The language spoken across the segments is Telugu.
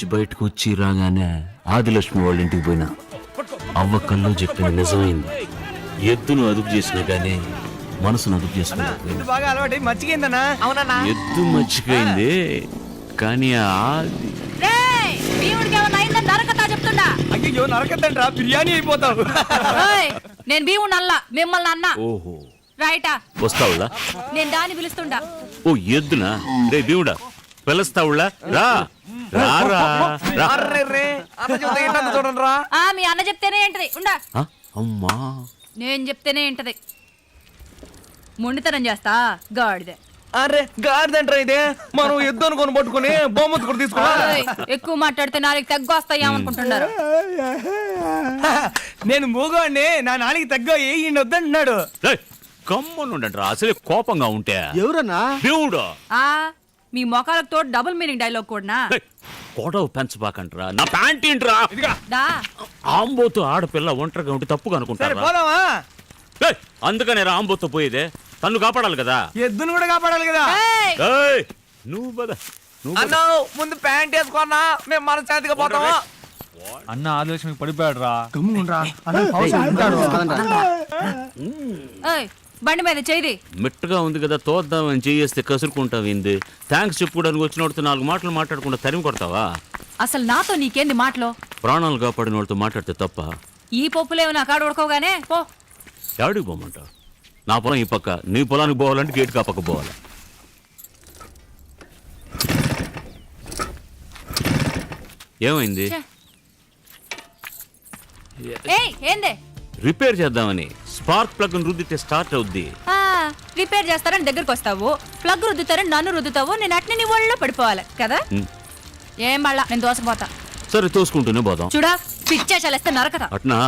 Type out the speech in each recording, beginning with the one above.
నుంచి బయటకు వచ్చి రాగానే ఆదిలక్ష్మి వాళ్ళ ఇంటికి పోయినా అవ్వ కల్లో చెప్పిన నిజమైంది. ఎద్దును అదుపు చేసినా కానీ మనసును అదుపు చేసుకోలేదు. బాగా అలవాటు మర్చిపోయిందన్నా. అవునన్నా, ఎద్దు మర్చిపోయింది కానీ అయ్యో నరకద్దండ్రా, బిర్యానీ అయిపోతావు. నేను భీముడు అల్లా మిమ్మల్ని అన్న. ఓహో రైటా వస్తావులా? నేను దాన్ని పిలుస్తుండా. ఓ ఎద్దునా? రే భీముడా పిలుస్తావులా? రా రారా రా. చూడండి రా. మీ అన్న చెప్తేనే ఏంటది ఉండా. అమ్మా నేను చెప్తేనే ఏంటది. మొండితనం చేస్తా గాడిదే. అరే గాడిదంట్రా ఇదే. మనం ఎద్దు అనుకొని పట్టుకుని బొమ్మత్ కూడా తీసుకున్నా. ఎక్కువ మాట్లాడితే నాలుగు తగ్గొస్తాయి ఏమనుకుంటున్నారు. నేను మూగోడిని, నా నాలుగు తగ్గ ఏ వద్దంటున్నాడు. కమ్మనుండండి అసలే కోపంగా ఉంటే. ఎవరన్నా? దేవుడు. మీ మొఖాలకు తోడు డబుల్ మీనింగ్ డైలాగ్ కూడా. గొడవ పెంచబాకంట్రా. నా ప్యాంట్ ఏంట్రా? ఆంబోతో ఆడపిల్ల ఒంటరిగా ఉంటే తప్పుగా అనుకుంటారా? పోదామా? అందుకనే ఆంబోతో పోయేదే. తన్ను కాపాడాలి కదా, ఎద్దును కూడా కాపాడాలి కదా. నువ్వు బద అన్న ముందు ప్యాంట్ వేసుకున్నా మేము మనశాంతిగా పోతామా. అన్న ఆదిలక్ష్మికి పడిపోయాడు రా. బండి మీద చేయి. మిట్టగా ఉంది కదా తోద్దామని చేస్తే కసురుకుంటావింది. థ్యాంక్స్ చెప్పుకోవడానికి వచ్చిన వాడితో 4 మాటలు మాట్లాడకుండా తరిమి కొడతావా? అసలు నాతో నీకేంది మాటలో? ప్రాణాలు కాపాడిన వాళ్ళతో మాట్లాడితే తప్ప? ఈ పప్పులేవు నా కాడు ఉడకోగానే పో. ఎవడికి పోమంటావు? నా పొలం ఈ పక్క, నీ పొలానికి పోవాలంటే గేట్ కా పక్క పోవాలి. ఏమైంది? ఏందే? రిపేర్ చేద్దామని స్పార్క్ ప్లగ్ రుద్దితే స్టార్ట్ అవుద్ది. రిపేర్ చేస్తారని దగ్గరకు వస్తావు, ప్లగ్ రుద్దుతారని నన్ను రుద్దుతావు. నేను అట్నే నీ ఒళ్ళో పడిపోవాలి కదా. ఏం మళ్ళా నేను దోసపోతా. సరే తోసుకుంటూనే పోదాం. చూడా పిచ్చే చలేస్తే నరకతా. అట్నా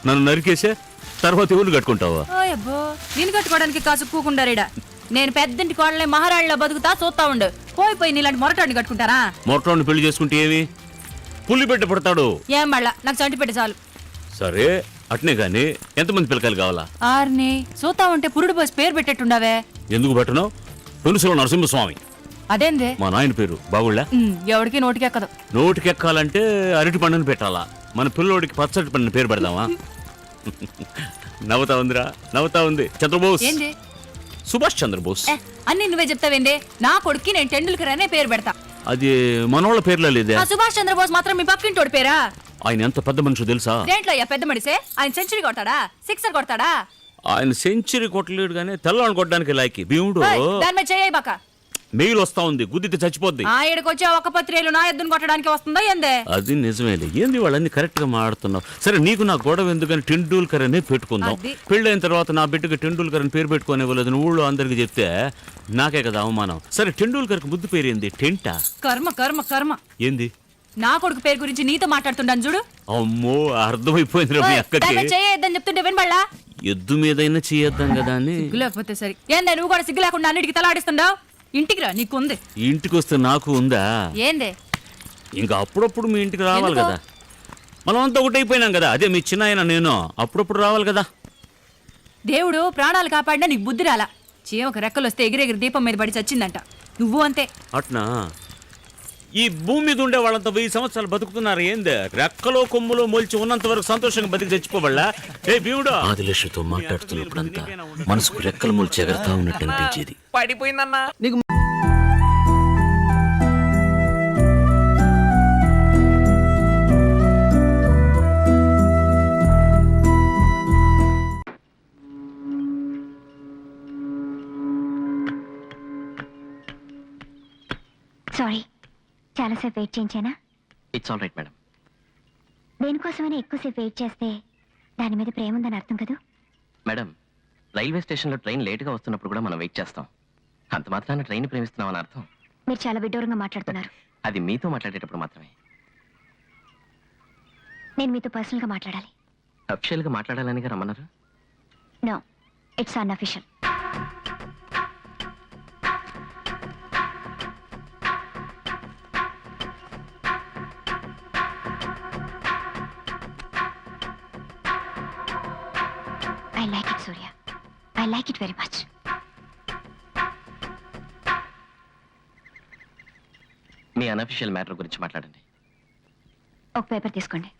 నన్ను నరికేసే తర్వాత ఎవరు కట్టుకుంటావా? అబ్బో నేను కట్టుకోవడానికి కాసు కూకుండారీడా. నేను పెద్దంటి కోడలే మహారాణిలో బతుకుతా చూస్తా ఉండు. పోయి నీలాంటి మొరటాన్ని కట్టుకుంటారా? మొరటాన్ని పెళ్లి చేసుకుంటే ఏమి పుల్లి పెట్ట పడతాడు. ఏం మళ్ళా నాకు చంటి పెట్టి చాలు. సరే అట్నే గాని ఎంతమంది పిల్లకాయలు కావాలా? ఆర్ని చూస్తా ఉంటే పురుడు పోసి పేరు పెట్టేట్టుండవే. ఎందుకు పెట్టను? పెనుసులో నరసింహస్వామి. అదేందే? మా నాయన పేరు బాగుళ్ళ. ఎవరికి నోటికెక్కదు. నోటికెక్కాలంటే అరటి పండుని పెట్టాలా. మన పిల్లోడికి పచ్చటి పండుని పేరు పెడదామా? నవ్వుతా ఉందిరా, నవ్వుతా ఉంది. చంద్రబోస్. ఏంది? సుభాష్ చంద్రబోస్. అన్ని నువ్వే చెప్తావేందే? నా కొడుక్కి నేను టెండూల్కర్ అనే పేరు పెడతా. అది మనోళ్ళ పేర్లో లేదే. సుభాష్ చంద్రబోస్ మాత్రం మీ పక్కింటోడి పేరా? ఆయన ఎంత పెద్ద మనిషి తెలుసా? దేంట్లో పెద్ద మనిషే? ఆయన సెంచరీ కొడతాడా, సిక్సర్ కొడతాడా? ఆయన సెంచరీ కొట్టలేడు గానీ తెల్లవాడిని కొట్టడానికి లాయకి. భీముడు దాని మీద చేయ బాక. మెయిల్ వస్తా ఉంది, గుద్దితే చచ్చిపోద్ది. ఇక్కడికొచ్చే ఒక పత్రికలు నా ఎద్దును కొట్టడానికి వస్తుందా ఏందే? అది నిజమేలే. ఏంది వాళ్ళన్ని కరెక్ట్ గా మాట్లాడుతున్నావు. సరే నీకు నా గొడవ ఎందుకని టెండూల్కర్ అనే పెట్టుకుందాం. పెళ్ళైన తర్వాత నా బిడ్డకి టెండూల్కర్ అని పేరు పెట్టుకోనివ్వలేదు ఊళ్ళో అందరికి చెప్తే నాకే కదా అవమానం. సరే టెండూల్కర్ కి ముద్దు పేరు ఏంది? టెంటా? కర్మ కర్మ కర్మ. ఏంది? నా కొడుకు పేరు గురించి నీతో మాట్లాడుతుంటాను చూడు. అమ్మో అర్థమైపోయింది రా మీ అక్కకి. చేయొద్దని చెప్తుంటే వినబడలా? ఎద్దు మీదైనా చేయొద్దాం కదా అని. లేకపోతే సరే ఏందే నువ్వు కూడా సిగ్గు లేకుండా అన్నిటికీ తలాడిస్తుండవు. ఇంటికి రా, నీకుంది. ఇంటికి వస్తే నాకు ఉందా? ఏందే? ఇంకా అప్పుడప్పుడు మీ ఇంటికి రావాలి కదా. మనం అంతా ఒకటైపోయినాం కదా. అదే మీ చిన్న ఆయన నేను అప్పుడప్పుడు రావాలి కదా. దేవుడు ప్రాణాలు కాపాడినా నీకు బుద్ధి రాలా. చీమకు రెక్కలు వస్తే ఎగిరెగిరి దీపం మీద పడి చచ్చిందంట. నువ్వు అంతే. అట్నా? ఈ భూమి మీద ఉండే వాళ్ళంతా 1000 సంవత్సరాలు బతుకుతున్నారు. ఏందే రెక్కలో కొమ్ములో మొలిచి ఉన్నంత వరకు సంతోషంగా బతికి చచ్చిపోవాళ్ళ? ఏ భీముడు ఆదిలక్ష్మితో మాట్లాడుతున్నప్పుడంతా మనసుకు రెక్కలు మొలిచి ఎగరతా ఉన్నట్టు అనిపించేది. పడిపోయిందన్నా. నీకు సారీ, చాలాసేపు వెయిట్ చేయించానా? It's all right madam. దేనికోసమైనా ఎక్కువసేపు వెయిట్ చేస్తే దాని మీద ప్రేమ ఉందని అర్థం కదా మేడం, రైల్వే స్టేషన్లో ట్రైన్ లేట్గా వస్తున్నప్పుడు కూడా మనం వెయిట్ చేస్తాం. అంత మాత్రాన ట్రైన్ ప్రేమిస్తున్నామని అర్థం. మీరు చాలా విడ్డూరంగా మాట్లాడుతున్నారు. అది మీతో మాట్లాడేటప్పుడు మాత్రమే. నేను మీతో పర్సనల్గా మాట్లాడాలి. అఫిషియల్గా మాట్లాడాలని రమ్మన్నారు. No, it's unofficial. I like it, Surya. I like it very much. మీ అన్అఫిషియల్ మ్యాటర్ గురించి మాట్లాడండి. ఒక పేపర్ తీసుకోండి.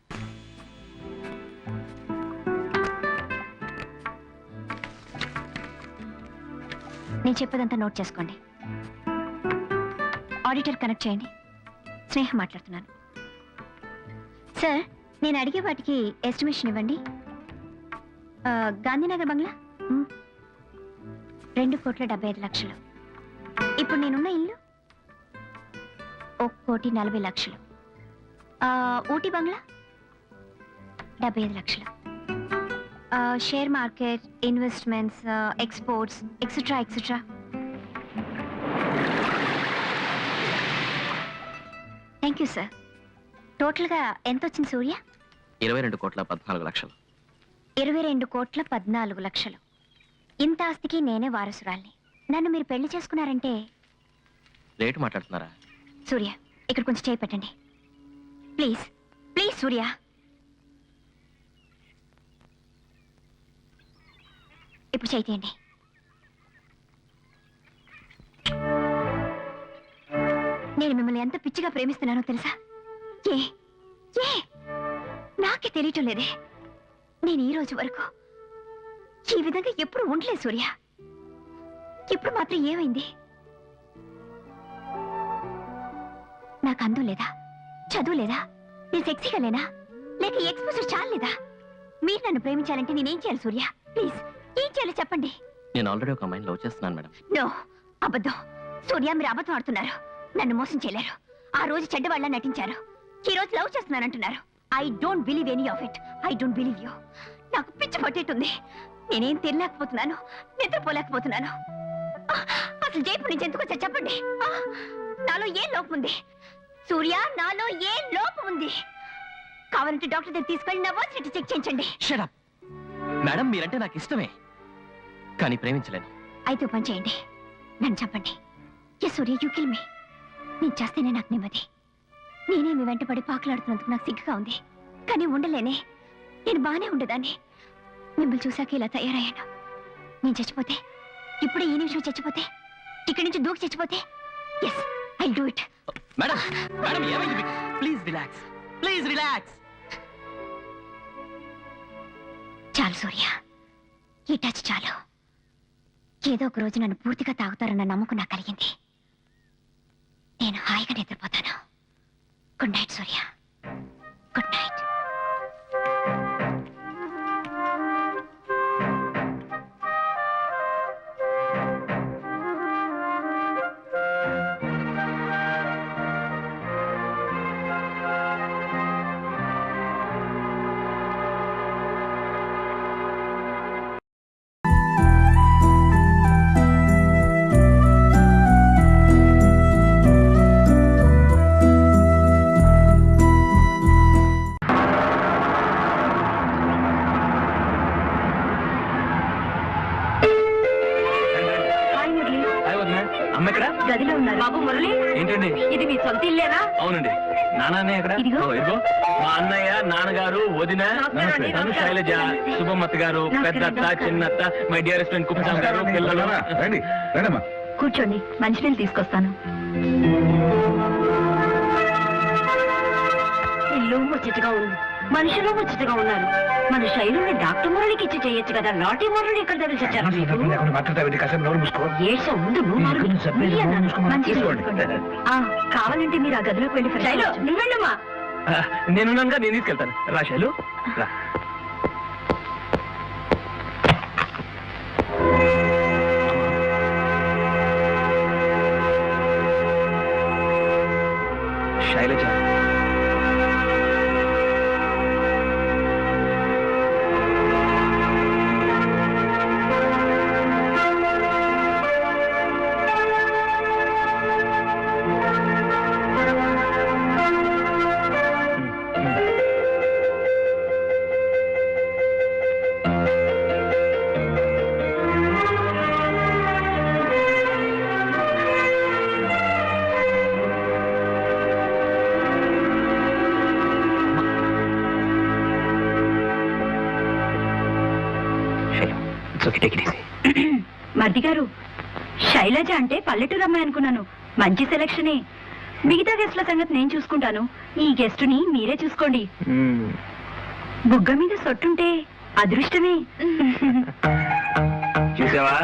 నేను చెప్పేదంతా నోట్ చేసుకోండి. ఆడిటర్ కనెక్ట్ చేయండి. స్నేహ మాట్లాడుతున్నాను. సార్, నేను అడిగే వాటికి ఎస్టిమేషన్ ఇవ్వండి. గాంధీనగర్ బంగ్లా 2,75,00,000. ఇప్పుడు నేనున్న ఇల్లు 1,40,00,000. ఊటీ బంగ్లా 75,00,000. Share market, investments, exports, etcetera etcetera. Thank you sir. టోటల్గా ఎంత వచ్చింది సూర్య? 22,14,00,000. 22,14,00,000. ఇంత ఆస్తికి నేనే వారసురాల్ని. నన్ను మీరు పెళ్లి చేసుకున్నారంటే... రేటు మాట్లాడుతున్నారా? సూర్య, ఇక్కడ కొంచెం చేయి పెట్టండి ప్లీజ్. ప్లీజ్ సూర్య. ఇప్పుడు చేయి తీయండి. నేను మిమ్మల్ని ఎంత పిచ్చిగా ప్రేమిస్తున్నానో తెలుసా? ఏ ఏ నాకే తెలియటం లేదే. నేను ఈ రోజు వరకు ఈ విధంగా ఎప్పుడు ఉండలేదు సూర్య. ఇప్పుడు మాత్రం ఏమైంది? నాకు అందం లేదా? చదువు లేదా? నేను సెక్సీగా లేనా? లేక ఎక్స్పోజర్ చాలేదా? మీరు నన్ను ప్రేమించాలంటే నేనేం చేయాలి సూర్య? ప్లీజ్, ఏం చేయాలో చెప్పండి. నేను ఆల్రెడీ ఒక అమ్మాయిని లవ్ చేస్తున్నాను మేడం. నో, అబద్ధం. సూర్య, మీరు అబద్ధం ఆడుతున్నారు. నన్ను మోసం చేయలేరు. ఆ రోజు చెడ్డవాళ్ళ నటించారు. ఈ రోజు లవ్ చేస్తున్నానంటున్నారు. I don't believe any of it. I don't believe you. నాకు పిచ్చి పట్టేట్టుంది. నేనేం తినలేకపోతున్నాను, నిద్రపోలేకపోతున్నాను. అసలు జైపూర్ నుంచి ఎందుకు వచ్చా చెప్పండి. నాలో ఏ లోపం ఉంది సూర్య? నాలో ఏ లోపం ఉంది? కావాలంటే డాక్టర్ దగ్గర తీసుకెళ్ళి నా వర్సిటీ చెక్ చేయించండి. షట్ అప్ మేడం, మీరంటే నాకు ఇష్టమే, కానీ ప్రేమించలేను. అయితే పని చేయండి, నన్ను చెప్పండి. Yes Surya, you kill me. నేను చేస్తేనే నాకు నెమ్మది. నేనే మీ వెంటపడి పాకులాడుతున్నందుకు నాకు సిగ్గుగా ఉంది, కానీ ఉండలేనే. నేను బాగానే ఉండేదాన్ని. మిమ్మల్ని చూశాక ఇలా తయారయ్యాను. నేను చచ్చిపోతే, ఇప్పుడే ఈ నిమిషం చచ్చిపోతే, ఇక్కడి నుంచి దూకి చచ్చిపోతే, yes I do it. Madam madam, ఏమైంది మీకు? Please relax, please relax. చాలు సూర్య, ఈ టచ్ చాలు. ఏదో ఒక రోజు నన్ను పూర్తిగా తాగుతారన్న నమ్మకం నాకు కలిగింది. నేను హాయిగా నిద్రపోతాను. గుడ్ నైట్ సూర్య, గుడ్ నైట్. అమ్మ ఎక్కడ? గదిలో ఉన్నారు. బాబు మురళి, ఏంటండి? ఇది మీ సొంత ఇల్లేనా? అవునండి. నాన్న ఎక్కడ? ఇదిగో. ఇదిగో మా అన్నయ్య, నాన్నగారు, వదిన, నన్ను శైలజ, శుభమత్త గారు, పెద్దత్త, చిన్నత్త, మై డియరెస్ట్ ఫ్రెండ్ కుప్పస్వామి గారు, పిల్లలు. రండి రండమ్మా. కూర్చోండి, మంచినీళ్ళు తీసుకొస్తాను. ఇల్లు ముచ్చటగా ఉంది, మనుషులు ముచ్చటగా ఉన్నారు. మన శైలుని డాక్టర్ మురళికి ఇచ్చి చేయొచ్చు కదా. లాటి మురళి ఇక్కడ దగ్గర చచ్చారు. కావాలంటే మీరు ఆ గదిలోకి వెళ్ళి నువ్వెళ్ళమ్మా. నేనున్నానుగా, నేను తీసుకెళ్తాను. రా శైలు, రా. శైలజ, మర్ది గారు, శైలజ అంటే పల్లెటూరు అమ్మాయి అనుకున్నాను. మంచి సెలక్షనే. మిగతా గెస్ట్ల సంగతి నేను చూసుకుంటాను. ఈ గెస్టుని మీరే చూసుకోండి. బుగ్గ మీద సొట్టుంటే అదృష్టమే. చూసావా,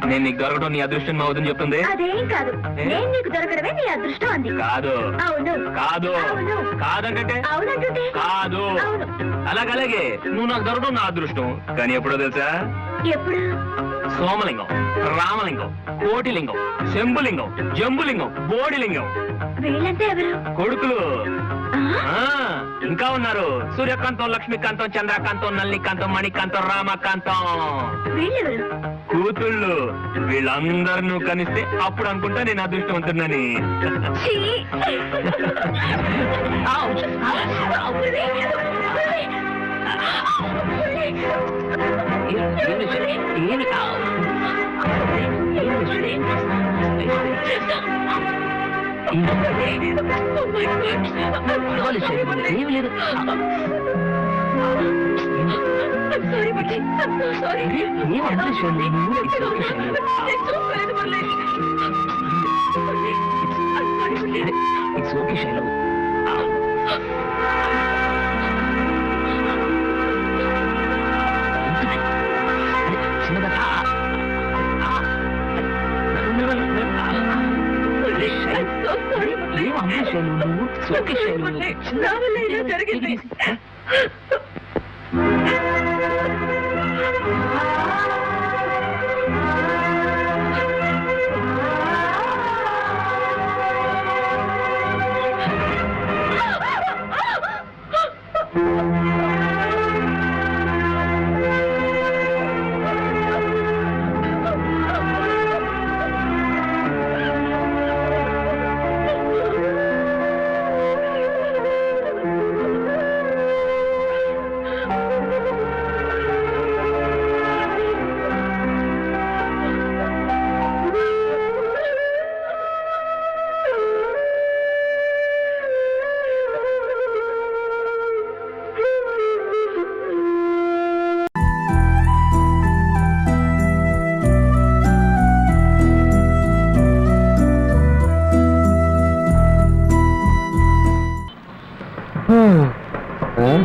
నేను నీకు దొరకడం నీ అదృష్టం అవుతుంది చెప్తుంది. అదేం కాదు, నేను నీకు దొరకడమే నీ అదృష్టం అంది. కాదు అవును కాదు అవును. కాదంటే అవునంటుంటే కాదు. అవును. అలాగే నువ్వు నాకు దొరకడం నా అదృష్టం. కానీ ఎప్పుడో తెలుసా? ఎప్పుడు? సోమలింగం, రామలింగం, కోటిలింగం, శంభులింగం, జంబులింగం, బోడిలింగం. వీళ్ళంతా ఎవరు? కొడుకులు. ఆ? ఆ, ఇంకా ఉన్నారు. సూర్యకాంతం, లక్ష్మీకాంతం, చంద్రకాంతం, నల్లికాంతం, మణికాంతం, రామకాంతం. వీళ్ళెవరు? కూతుళ్ళు. వీళ్ళందరూ కనిస్తే అప్పుడు అనుకుంటా నేను అదృష్టవంతున్నని. ఛీ!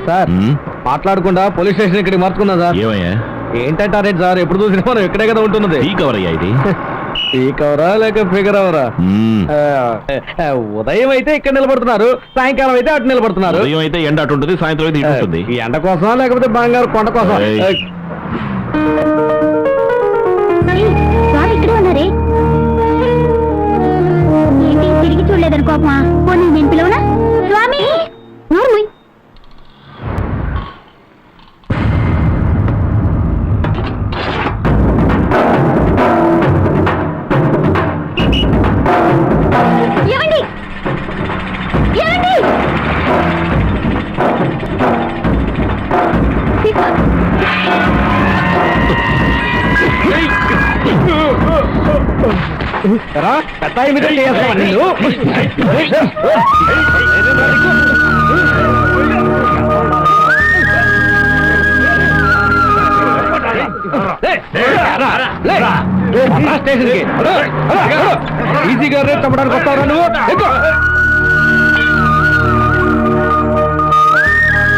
సార్ మాట్లాడకుండా పోలీస్ స్టేషన్ ఇక్కడికి మార్చుకున్నా సార్. ఏమయ్యా ఏంటంటారే సార్, ఎప్పుడు చూసినా మనం ఇక్కడే కదా ఉంటున్నది. ఈ కవర్ అయ్యా ఇది? ఈ కవరా లేక ఫిగర్ అవరా? ఉదయం అయితే ఇక్కడ నిలబడుతున్నారు, సాయంకాలం అయితే అటు నిలబడుతున్నారు. ఉదయం అయితే ఎండ అటు ఉంటుంది, సాయంత్రం అయితే ఇటు ఉంటుంది. ఈ ఎండ కోసమా లేకపోతే బంగారు కొండ కోసం? ఏయ్. స్వామి ఇక్కడే ఉన్నారే. ఏంటి తిరిగి చూడలేదని కోపమా? పోనీ నేను పిలవనా? స్వామి నోరు మూయ్. ఏమండి? ఏమండి? రా, పెద్దాయి మీద చేస్తావా నిన్ను? స్టేషన్కి ఈజీగా రేట్ తప్పడానికి వస్తావురా నువ్వు?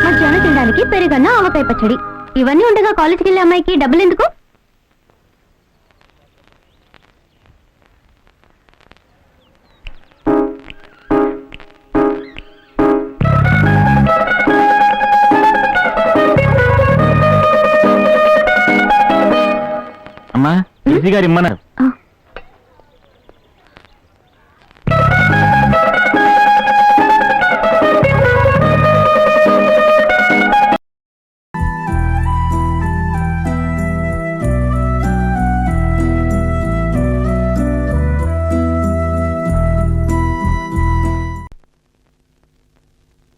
మధ్యాహ్నం తినడానికి పెరుగన్న ఆవకాయ పచ్చడి ఇవన్నీ ఉండగా కాలేజీకి వెళ్ళే అమ్మాయికి డబ్బులు ఎందుకు? అమ్మా ఈజీ గారు ఇమ్మన్నారు.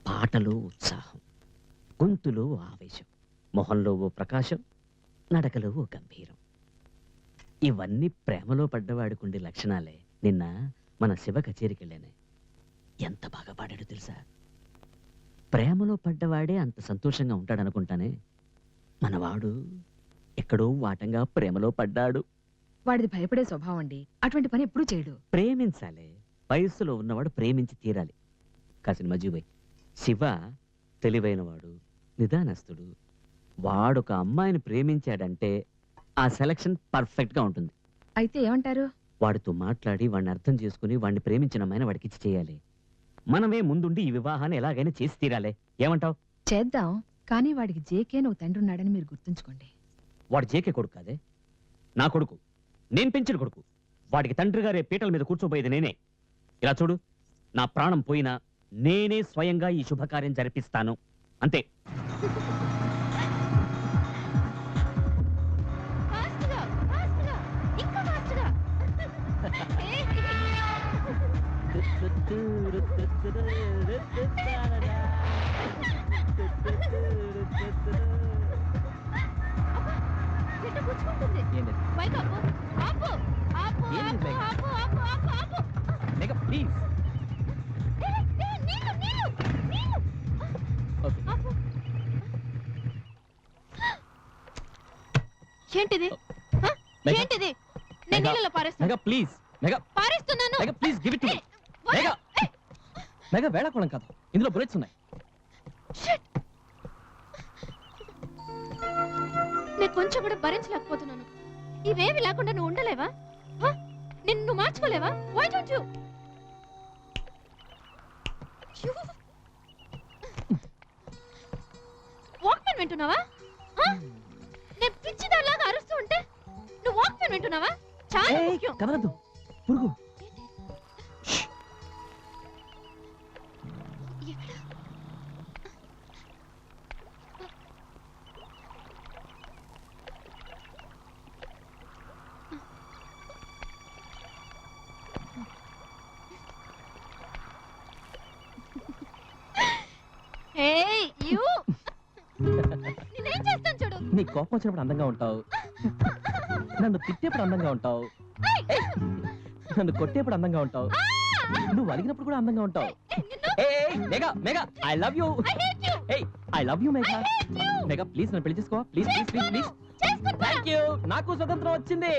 పాటలో ఉత్సాహం, గొంతులో ఆవేశం, మొహంలో ఓ ప్రకాశం, నడకలో ఓ గంభీరం. ఇవన్నీ ప్రేమలో పడ్డవాడుకుండే లక్షణాలే. నిన్న మన శివ కచేరికి వెళ్ళానే, ఎంత బాగా పాడాడు తెలుసా? ప్రేమలో పడ్డవాడే అంత సంతోషంగా ఉంటాడనుకుంటానే. మనవాడు ఎక్కడో వాటంగా ప్రేమలో పడ్డాడు. వాడిది భయపడే స్వభావం అండి. అటువంటి పని ఎప్పుడూ చేయడు. ప్రేమించాలి, వయస్సులో ఉన్నవాడు ప్రేమించి తీరాలి. కాసిన మజ్జిపోయి శివ తెలివైనవాడు, నిదానస్తుడు. వాడొక అమ్మాయిని ప్రేమించాడంటే ఆ సెలక్షన్ పర్ఫెక్ట్ గా ఉంటుంది. అయితే ఏమంటారు? వాడితో మాట్లాడి వాడిని అర్థం చేసుకుని వాడిని ప్రేమించిన అమ్మాయిని వాడికి ఇచ్చి చేయాలి. మనమే ముందుండి ఈ వివాహాన్ని ఎలాగైనా చేసి తీరాలి. ఏమంటావ్? చేద్దాం, కానీ వాడికి జేకే నువ్వు తండ్రి ఉన్నాడని మీరు గుర్తుంచుకోండి. వాడు జేకే కొడుకు కాదే, నా కొడుకు, నేను పెంచిన కొడుకు. వాడికి తండ్రి గారే పీటల మీద కూర్చోబోయేది నేనే. ఇలా చూడు, నా ప్రాణం పోయినా నేనే స్వయంగా ఈ శుభకార్యం జరిపిస్తాను, అంతే. ఏంటిది? ఏంటిది? నేను నీళ్ళలో పారేస్తాను. ప్లీజ్ పారేస్తున్నాను. Please give it to me. మెగా వేళకోళం కాదు, ఇందులో బుల్లెట్స్ ఉన్నాయి. నేను కొంచెం కూడా భరించలేకపోతున్నాను. ఇవేమి లేకుండా నువ్వు ఉండలేవా? నిన్ను నువ్వు మార్చుకోలేవా? Why don't you? వాక్మెన్ వింటున్నావా? నేను పిచ్చిదానిలాగా అరుస్తూ ఉంటే నువ్వు వాక్మెన్ వింటున్నావా? చాలా ముఖ్యం. కదలదు, పురుగు. Hey, you! నేనేం చేస్తాను చూడు. నీ కోపం వచ్చినప్పుడు అందంగా ఉంటావు, నన్ను తిట్టేప్పుడు అందంగా ఉంటావు, నన్ను కొట్టేప్పుడు అందంగా ఉంటావు, నువ్వు అలిగినప్పుడు కూడా అందంగా ఉంటావు. I love you. I love you Megha. Megha please నన్ను పెళ్లి చేసుకో. Please please please please. Thank you, నాకు స్వతంత్రం వచ్చింది.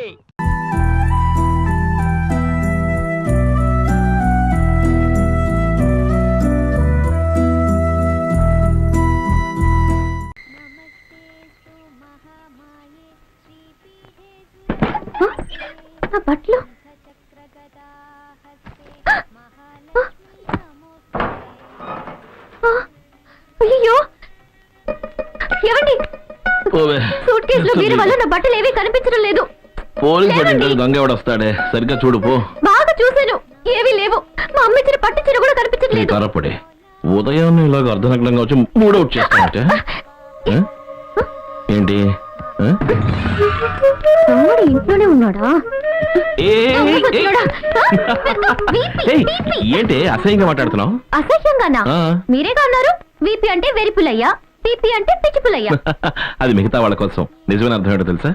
నా బట్టలు అయ్యో, ఏమండి? సూట్ కేసులో వీరి వల్ల నా బట్టలు ఏవీ కనిపించడం లేదు. పోలీసు దొంగ వస్తాడే, సరిగ్గా చూడు పో. బాగా చూశాను, ఏవీ లేవు. మా అమ్మ ఇచ్చిన పట్టు చీర కూడా కనిపించట్లేదు. కరపడి ఉదయాన్నే ఇలాగ అర్ధనగ్నంగా వచ్చి మూడౌట్ చేస్తానంటే ఏంటి? తమ్ముడు ఇంట్లోనే ఉన్నాడా? ఏంటి అసహ్యంగా మాట్లాడుతున్నావు? అసహ్యంగానా? మీరేగా అన్నారు వీపీ అంటే వెరిపులయ్యా, పీపీ అంటే పిచ్చిపులయ్యా. అది మిగతా వాళ్ళ కోసం, నిజమైన అర్థం ఏంటో తెలుసా?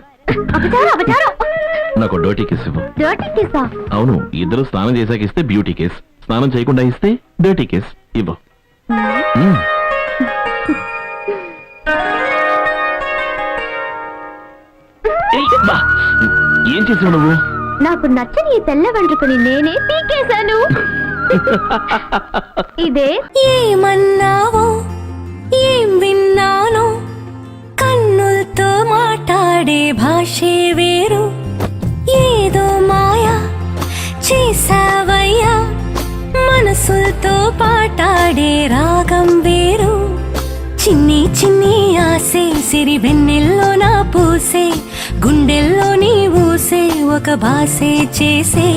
నాకు డర్టీ కిస్ ఇవ్వు. డర్టీ కిస్సా? అవును, ఇద్దరు స్నానం చేశాక ఇస్తే బ్యూటీ కేస్, స్నానం చేయకుండా ఇస్తే డర్టీ కేస్. ఇవ్వు. ఏం చేసావు నువ్వు? నాకు నచ్చని ఈ తెల్ల వెంట్రుకని నేనే పీకేశాను. ఇదే ఏమన్నావో ఏం విన్నానో, కన్నులతో మాట్లాడే భాషే వేరు. ఏదో మాయా చేసావయ్యా, మనసులతో పాటాడే రాగం వేరు. చిన్ని చిన్ని ఆసే సిరి వెన్నెల్లో నా పూసే, గుండెల్లో నీ ఊసే ఒక భాసే చేసే.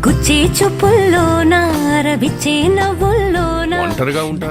గుచ్చే చూపుల్లో నా రవిచ్చే నవ్వుల్లో నా